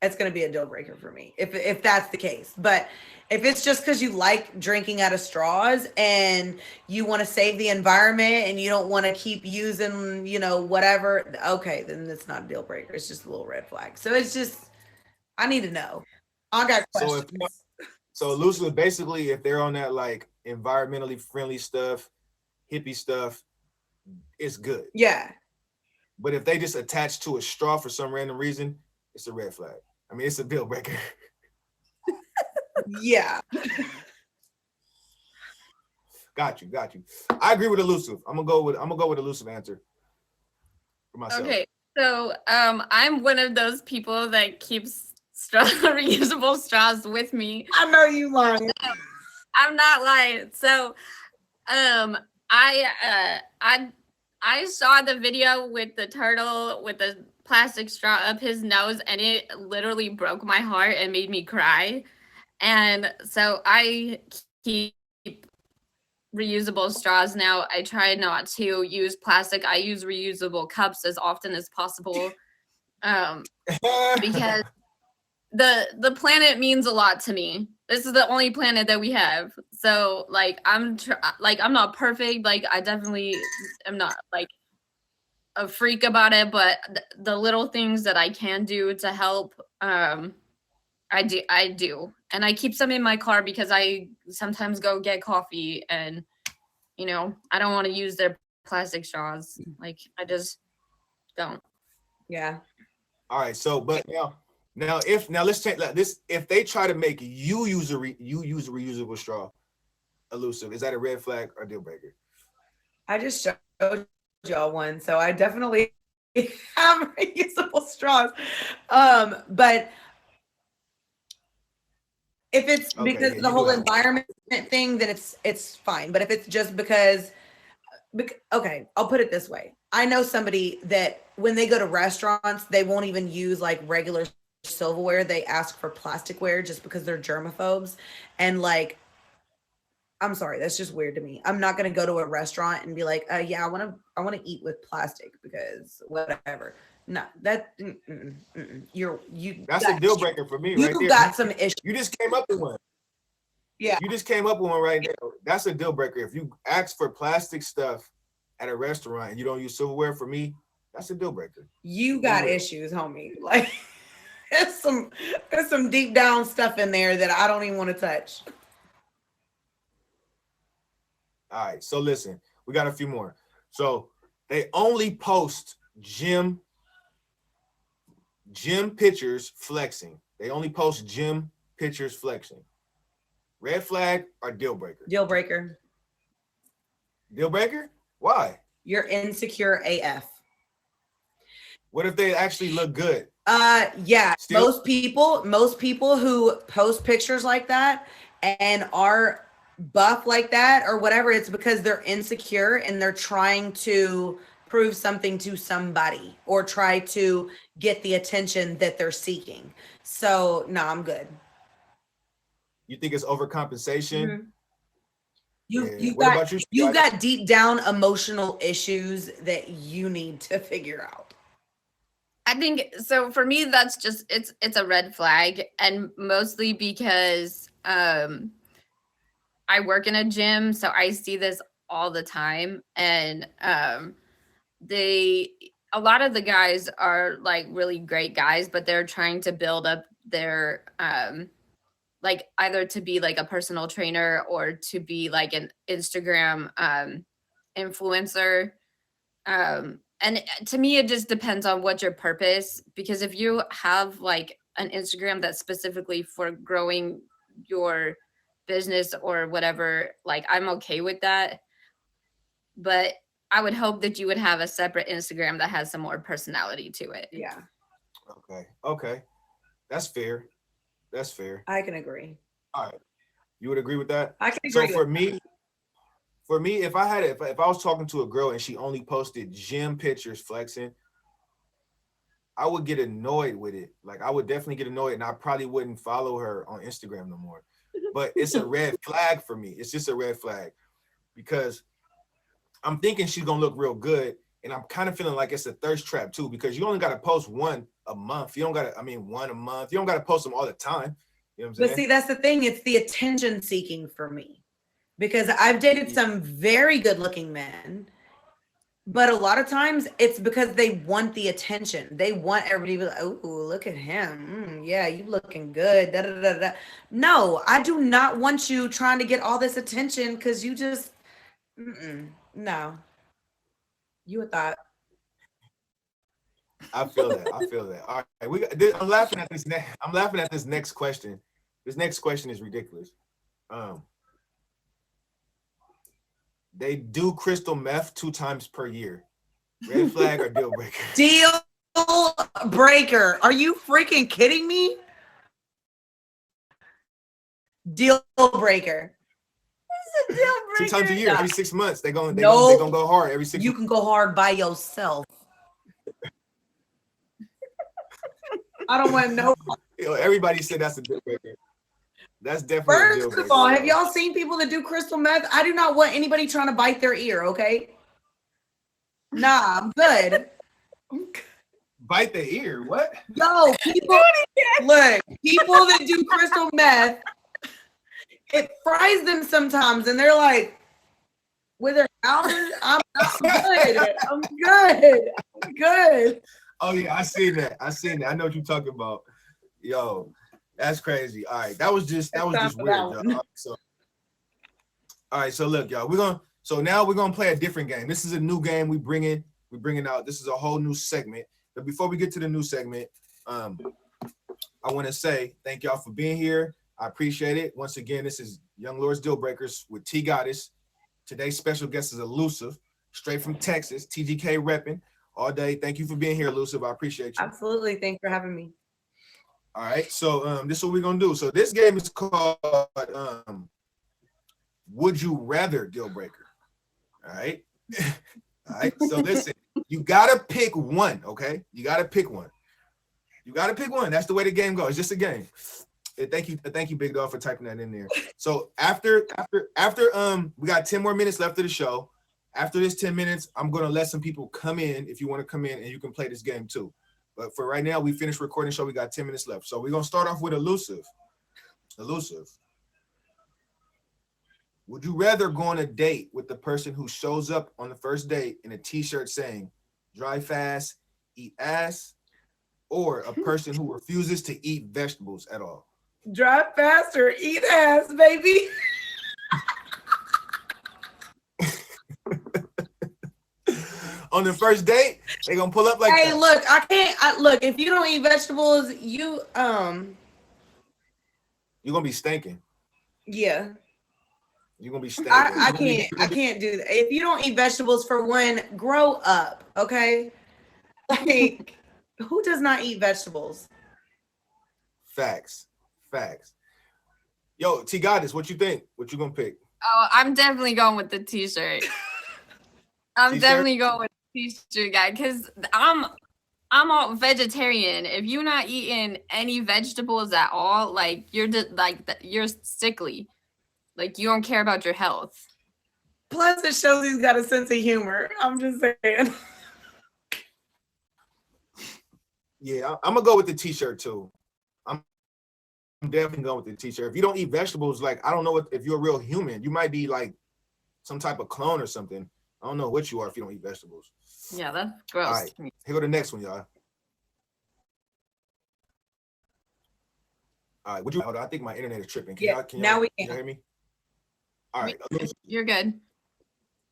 it's gonna be a deal breaker for me if that's the case. But if it's just because you like drinking out of straws and you want to save the environment and you don't want to keep using, you know, whatever, okay, then it's not a deal breaker. It's just a little red flag. So it's just, I need to know. I got questions. So Allusive, basically, if they're on that like environmentally friendly stuff, hippie stuff, it's good. Yeah. But if they just attach to a straw for some random reason, it's a red flag. I mean, it's a deal breaker. Yeah. Got you. I agree with Allusive. I'm gonna go with Allusive answer for myself. Okay, so I'm one of those people that keeps reusable straws with me. I know you lying. I'm not lying. So I saw the video with the turtle with the plastic straw up his nose, and it literally broke my heart and made me cry. And so I keep reusable straws now. I try not to use plastic. I use reusable cups as often as possible, because the planet means a lot to me. This is the only planet that we have. So like I'm not perfect. Like I definitely am not like a freak about it, but the little things that I can do to help, I do. And I keep some in my car because I sometimes go get coffee and, you know, I don't want to use their plastic straws. Like I just don't. Yeah. All right. So, but now let's take like this. If they try to make you use a reusable straw, Allusive, is that a red flag or deal breaker? I just showed y'all one, so I definitely have reusable straws. But if it's because the whole environment thing, then it's fine. But if it's just because, okay, I'll put it this way. I know somebody that when they go to restaurants, they won't even use like regular silverware. They ask for plasticware just because they're germaphobes. And like, I'm sorry, that's just weird to me. I'm not gonna go to a restaurant and be like, yeah, I wanna eat with plastic because whatever. No, that that's a deal breaker for me, right there. You got some issues. You just came up with one. Yeah. You just came up with one right now. That's a deal breaker. If you ask for plastic stuff at a restaurant and you don't use silverware, for me, that's a deal breaker. You got issues, homie. Like there's some deep down stuff in there that I don't even want to touch. All right, so listen, we got a few more. So they only post gym pictures flexing. They only post gym pictures flexing. Red flag or deal breaker? Deal breaker. Deal breaker? Why? You're insecure AF. What if they actually look good? Yeah. Still? Most people who post pictures like that and are buff like that or whatever, it's because they're insecure and they're trying to prove something to somebody or try to get the attention that they're seeking. So no, I'm good. You think it's overcompensation? Mm-hmm. You got deep down emotional issues that you need to figure out. I think so. For me, that's just it's a red flag, and mostly because I work in a gym, so I see this all the time, and a lot of the guys are like really great guys, but they're trying to build up their like either to be like a personal trainer or to be like an Instagram influencer. And to me, it just depends on what's your purpose, because if you have like an Instagram that's specifically for growing your business or whatever, like I'm okay with that. But I would hope that you would have a separate Instagram that has some more personality to it. Yeah. Okay. That's fair. I can agree. All right. You would agree with that? I can agree. So for me, if I was talking to a girl and she only posted gym pictures flexing, I would get annoyed with it. Like I would definitely get annoyed, and I probably wouldn't follow her on Instagram no more. But it's a red flag for me. It's just a red flag because I'm thinking she's gonna look real good, and I'm kind of feeling like it's a thirst trap too, because you only got to post one a month. You don't got to, one a month. You don't got to post them all the time. You know what I'm saying? But see, that's the thing. It's the attention seeking for me, because I've dated some very good looking men, but a lot of times it's because they want the attention. They want everybody to be like, "Oh, look at him. Yeah, you looking good." Da, da, da, da. No, I do not want you trying to get all this attention because you just, no. You would thought. I feel that. All right, I'm laughing at this next question. This next question is ridiculous. They do crystal meth 2 times per year. Red flag or deal breaker? Deal breaker. Are you freaking kidding me? Deal breaker. This is a deal breaker. 2 times a year, every 6 months. They gonna go hard every 6 months. You can go hard by yourself. I don't want to know. Everybody said that's a deal breaker. That's definitely a deal breaker. First of all, have y'all seen people that do crystal meth? I do not want anybody trying to bite their ear, okay? Nah, I'm good. Bite the ear? What? Yo, people that do crystal meth, it fries them sometimes, and they're like, with their mouth, I'm good. I'm good. Oh yeah, I seen that. I know what you're talking about. Yo, that's crazy. All right, that was just weird, y'all. All right, so look, y'all, now we're gonna play a different game. This is a new game we're bringing out. This is a whole new segment. But before we get to the new segment, I want to say thank y'all for being here. I appreciate it. Once again, this is Yunglord's Dealbreakers with Tgoddess. Today's special guest is Allusive, straight from Texas. TGK repping all day. Thank you for being here, Allusive. I appreciate you. Absolutely. Thanks for having me. All right. So this is what we're gonna do. So this game is called Would You Rather Dealbreaker. All right. All right. So listen, you gotta pick one. Okay. You gotta pick one. That's the way the game goes. It's just a game. Thank you, Big Dog, for typing that in there. So after we got 10 more minutes left of the show. After this 10 minutes, I'm gonna let some people come in if you want to come in and you can play this game too. But for right now, we finished recording the show. We got 10 minutes left. So we're gonna start off with Allusive. Would you rather go on a date with the person who shows up on the first date in a t-shirt saying "drive fast, eat ass," or a person who refuses to eat vegetables at all? Drive faster, eat ass, baby. On the first date, they gonna pull up like Hey, that. look, I can't. Look, if you don't eat vegetables, you You're gonna be stinking. yeah. You're gonna be stinking. I can't do that. If you don't eat vegetables, for one, grow up, okay? Like, who does not eat vegetables? Facts. Yo, Tgoddess, what you think? What you gonna pick? Oh, I'm definitely going with the t-shirt. I'm T-shirt? definitely going with the t-shirt guy because I'm all vegetarian. If you're not eating any vegetables at all, like you're just you're sickly. Like you don't care about your health. Plus, it shows he's got a sense of humor. I'm just saying. Yeah, I'm gonna go with the t-shirt too. I'm definitely going with the t-shirt. If you don't eat vegetables, like I don't know if you're a real human. You might be like some type of clone or something. I don't know what you are if you don't eat vegetables. Yeah, that's gross. All right, here go the next one, y'all. All right, hold on. I think my internet is tripping. Can you hear me? All right. You're good.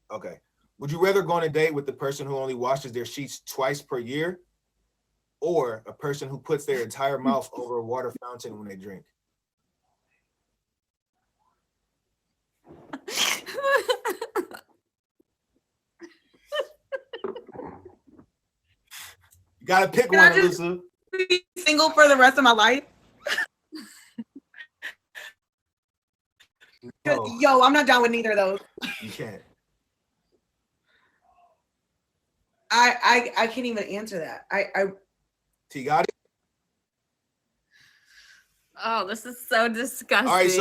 Okay. Would you rather go on a date with the person who only washes their sheets twice per year, or a person who puts their entire mouth over a water fountain when they drink? You gotta pick one, Allusive. Be single for the rest of my life? No, Yo, I'm not down with neither of those. you can't. I can't even answer that. Tgoddess? Oh, this is so disgusting. All right,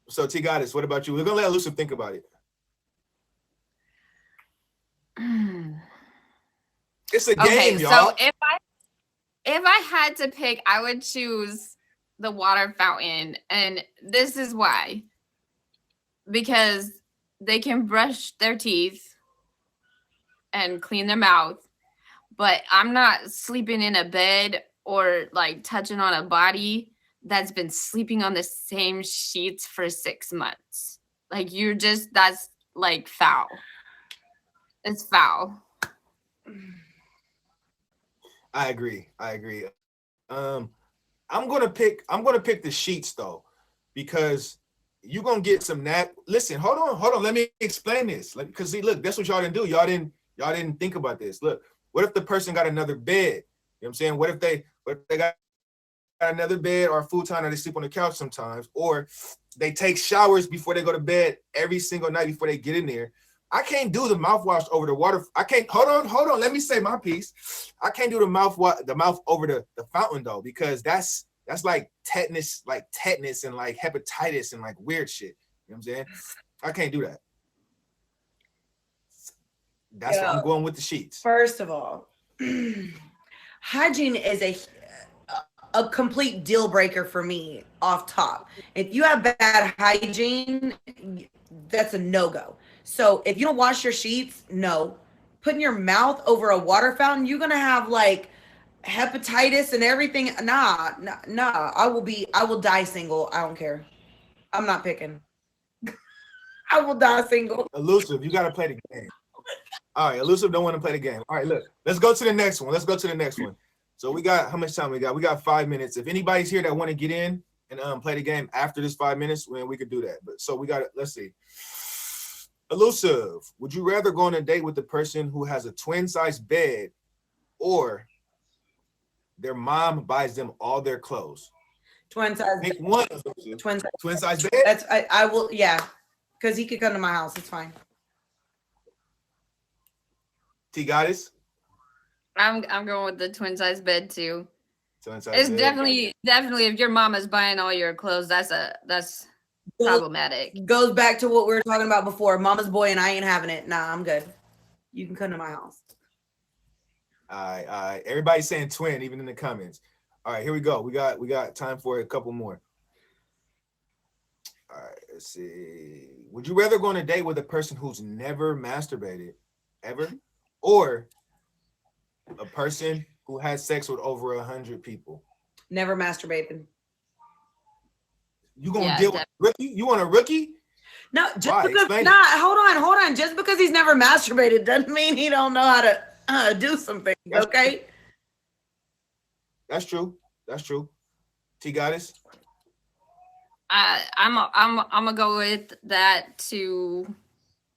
so Tgoddess, what about you? We're gonna let Allusive think about it. It's a game, y'all. So if I had to pick, I would choose the water fountain, and this is why. Because they can brush their teeth and clean their mouth, but I'm not sleeping in a bed or like touching on a body that's been sleeping on the same sheets for 6 months. Like that's like foul. It's foul. I agree. I'm gonna pick the sheets though, because you're gonna get some Listen, hold on. Let me explain this. Because see, look, that's what y'all didn't do. Y'all didn't think about this. Look, what if the person got another bed? You know what I'm saying? What if they got another bed or a futon, or they sleep on the couch sometimes, or they take showers before they go to bed every single night before they get in there? I can't do the mouthwash over the water. I can't. Hold on. Let me say my piece. I can't do the mouth over the fountain though, because that's like tetanus and like hepatitis and like weird shit. You know what I'm saying? I can't do that. That's why I'm going with the sheets. First of all, hygiene is a complete deal breaker for me off top. If you have bad hygiene, that's a no-go. So if you don't wash your sheets, no. Putting your mouth over a water fountain, you're gonna have like hepatitis and everything. Nah. I will die single. I don't care. I'm not picking. I will die single. Allusive, you gotta play the game. All right, Allusive don't want to play the game. All right, look, let's go to the next one. So we got, how much time we got? We got 5 minutes. If anybody's here that want to get in and play the game after this 5 minutes, well, we could do that. But so we got it. Let's see. Allusive, would you rather go on a date with the person who has a twin-sized bed, or their mom buys them all their clothes? Twin size. Pick one. Twin-sized bed? That's I will, yeah. Because he could come to my house. It's fine. Tgoddess? I'm going with the twin size bed too. Twin-sized It's bed. definitely if your mama's buying all your clothes, that's problematic. Goes back to what we were talking about before. Mama's boy and I ain't having it. Nah, I'm good. You can come to my house. All right. Everybody's saying twin, even in the comments. All right, here we go. We got time for a couple more. All right, let's see. Would you rather go on a date with a person who's never masturbated ever, or a person who has sex with over 100 people? Never masturbated. You gonna Yeah, deal with a rookie? You want a rookie? No, just Why? because Explain it. not. Hold on. Just because he's never masturbated doesn't mean he don't know how to do some things. That's Okay. That's true. That's true. Tgoddess. I'm gonna go with that too.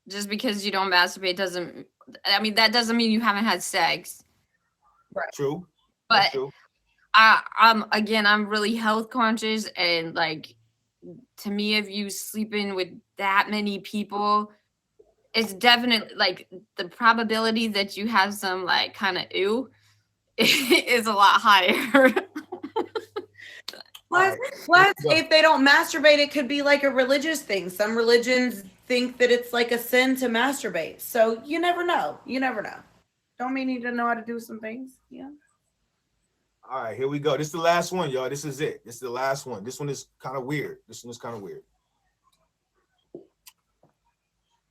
Just because you don't masturbate doesn't. I mean, that doesn't mean you haven't had sex. True. But That's true. I'm really health conscious, and like, to me, if you sleeping with that many people, it's definitely like the probability that you have some like kind of ew is a lot higher. Plus, if they don't masturbate, it could be like a religious thing. Some religions think that it's like a sin to masturbate. So you never know. You never know. Don't mean you don't know how to do some things. Yeah. All right, here we go. This is the last one, y'all. This is it. This is the last one. This one is kind of weird.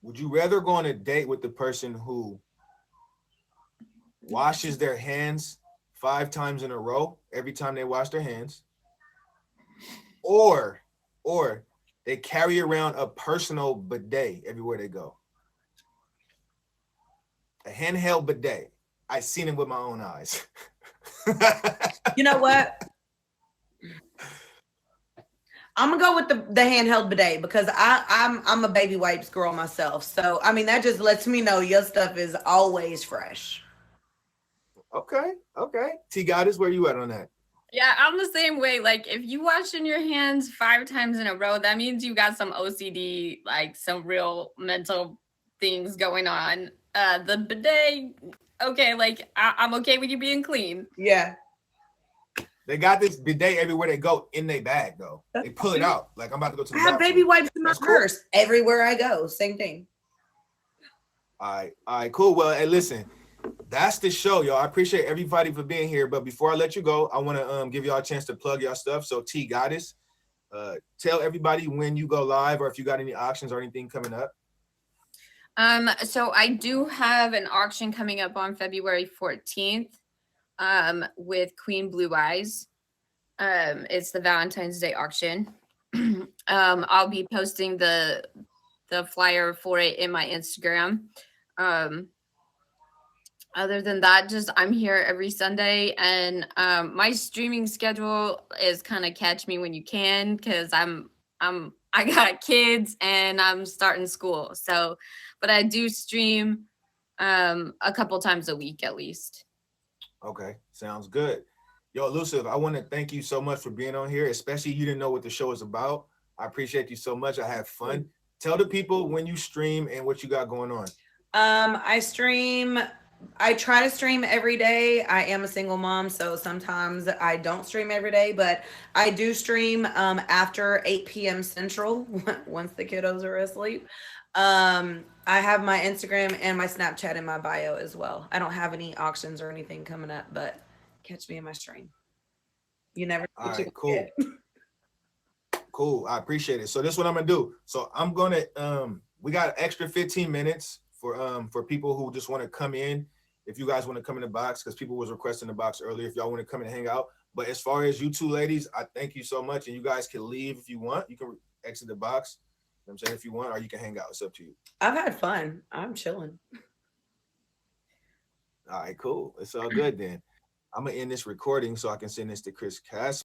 Would you rather go on a date with the person who washes their hands 5 times in a row every time they wash their hands, or they carry around a personal bidet everywhere they go? A handheld bidet. I've seen it with my own eyes. You know what? I'm gonna go with the handheld bidet because I'm a baby wipes girl myself. So I mean that just lets me know your stuff is always fresh. Okay. Tgoddess, where you at on that? Yeah, I'm the same way. Like, if you washing your hands 5 times in a row, that means you got some OCD, like some real mental things going on. The bidet, okay, like I'm okay with you being clean. Yeah. They got this bidet everywhere they go in their bag, though. They pull it out. Like, I'm about to go to the I have bathroom. baby wipes in my That's cool. purse everywhere I go. Same thing. All right, cool. Well, hey, listen, that's the show, y'all. I appreciate everybody for being here. But before I let you go, I want to give y'all a chance to plug y'all stuff. So, Tgoddess, tell everybody when you go live, or if you got any auctions or anything coming up. So I do have an auction coming up on February 14th with Queen Blue Eyes. It's the Valentine's Day auction. I'll be posting the flyer for it in my Instagram. Other than that, just I'm here every Sunday, and my streaming schedule is kind of catch me when you can, because I got kids and I'm starting school. So, but I do stream a couple times a week at least. Okay, sounds good. Yo, Allusive, I want to thank you so much for being on here, especially you didn't know what the show is about. I appreciate you so much. I had fun. Tell the people when you stream and what you got going on. I try to stream every day. I am a single mom, so sometimes I don't stream every day, but I do stream after 8 p.m. Central once the kiddos are asleep. I have my Instagram and my Snapchat in my bio as well. I don't have any auctions or anything coming up, but catch me in my stream. You never. All right, cool. Cool. I appreciate it. So this is what I'm gonna do. So I'm gonna we got an extra 15 minutes for people who just want to come in. If you guys want to come in the box, because people was requesting the box earlier, if y'all want to come and hang out. But as far as you two ladies, I thank you so much, and you guys can leave if you want. You can exit the box. You know what I'm saying, if you want, or you can hang out. It's up to you. I've had fun. I'm chilling. All right, cool. It's all good then. I'm gonna end this recording so I can send this to Chris Cass.